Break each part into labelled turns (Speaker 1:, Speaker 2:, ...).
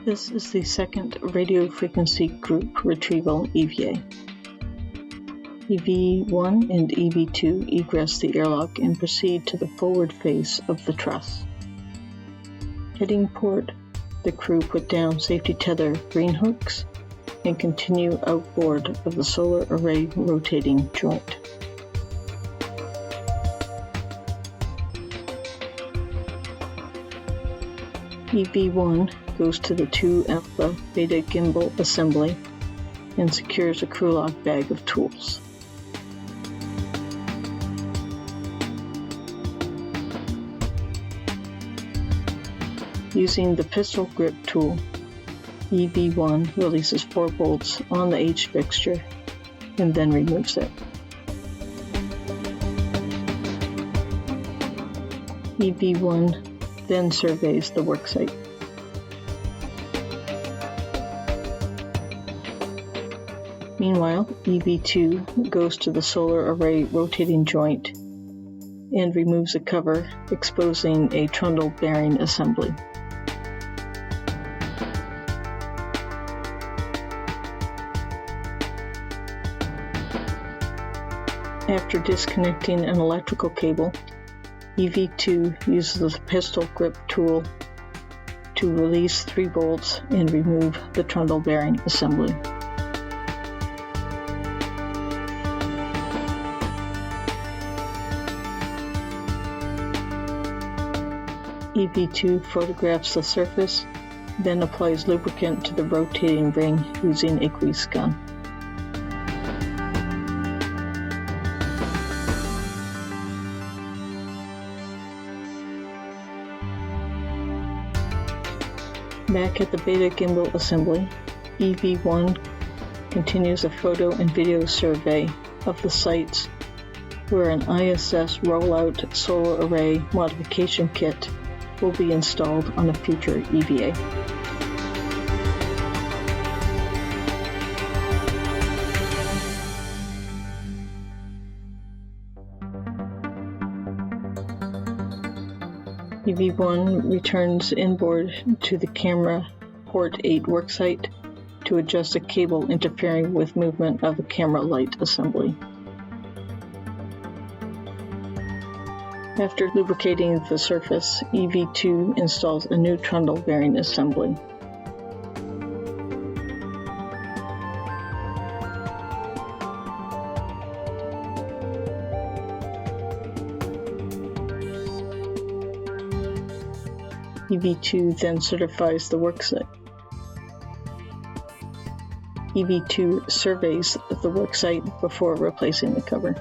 Speaker 1: This is the second radio frequency group retrieval EVA. EV1 and EV2 egress the airlock and proceed to the forward face of the truss. Heading port, the crew put down safety tether green hooks and continue outboard of the solar array rotating joint. EV1 goes to the 2 alpha beta gimbal assembly and secures a crew lock bag of tools. Using the pistol grip tool, EV1 releases 4 bolts on the H fixture and then removes it. EV1 then surveys the worksite. Meanwhile, EV2 goes to the solar array rotating joint and removes a cover, exposing a trundle bearing assembly. After disconnecting an electrical cable, EV2 uses the pistol grip tool to release 3 bolts and remove the trundle bearing assembly. EV2 photographs the surface, then applies lubricant to the rotating ring using a grease gun. Back at the beta gimbal assembly, EV1 continues a photo and video survey of the sites where an ISS rollout solar array modification kit will be installed on a future EVA. EV1 returns inboard to the camera port 8 worksite to adjust a cable interfering with movement of the camera light assembly. After lubricating the surface, EV2 installs a new trundle bearing assembly. EV2 then certifies the worksite. EV2 surveys the worksite before replacing the cover.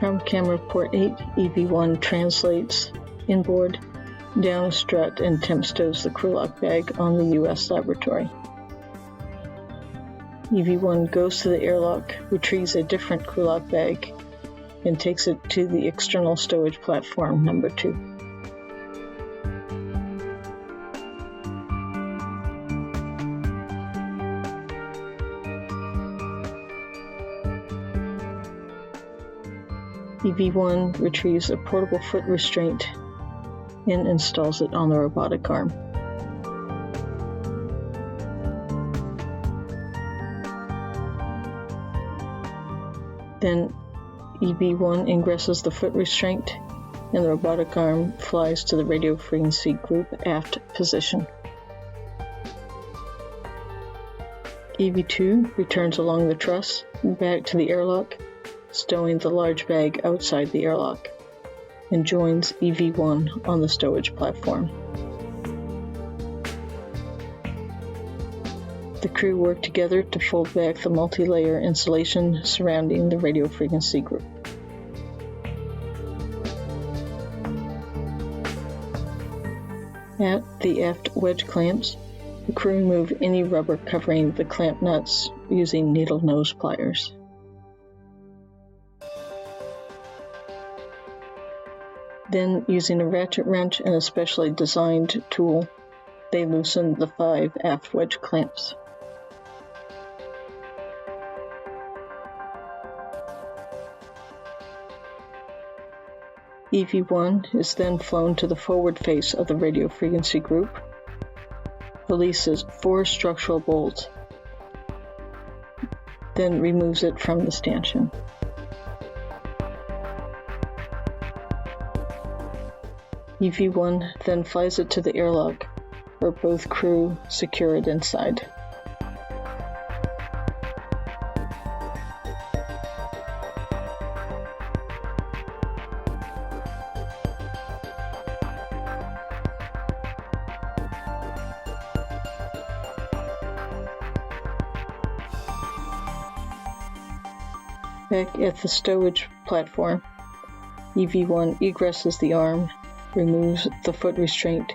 Speaker 1: From camera port 8, EV1 translates inboard, down a strut, and temp stows the crew lock bag on the US laboratory. EV1 goes to the airlock, retrieves a different crew lock bag, and takes it to the external stowage platform number 2. EV1 retrieves a portable foot restraint and installs it on the robotic arm. Then EV1 ingresses the foot restraint and the robotic arm flies to the radio frequency group aft position. EV2 returns along the truss back to the airlock, stowing the large bag outside the airlock, and joins EV1 on the stowage platform. The crew work together to fold back the multi-layer insulation surrounding the radio frequency group. At the aft wedge clamps, the crew remove any rubber covering the clamp nuts using needle nose pliers. Then, using a ratchet wrench and a specially designed tool, they loosen the 5 aft wedge clamps. EV1 is then flown to the forward face of the radio frequency group, releases 4 structural bolts, then removes it from the stanchion. EV1 then flies it to the airlock, where both crew secure it inside. Back at the stowage platform, EV1 egresses the arm, removes the foot restraint,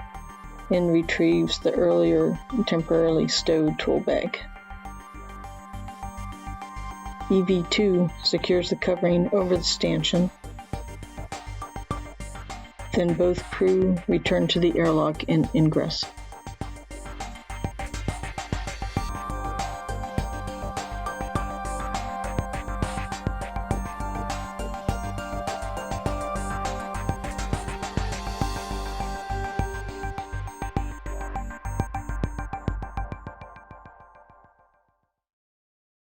Speaker 1: and retrieves the earlier temporarily stowed tool bag. EV2 secures the covering over the stanchion. Then both crew return to the airlock and ingress.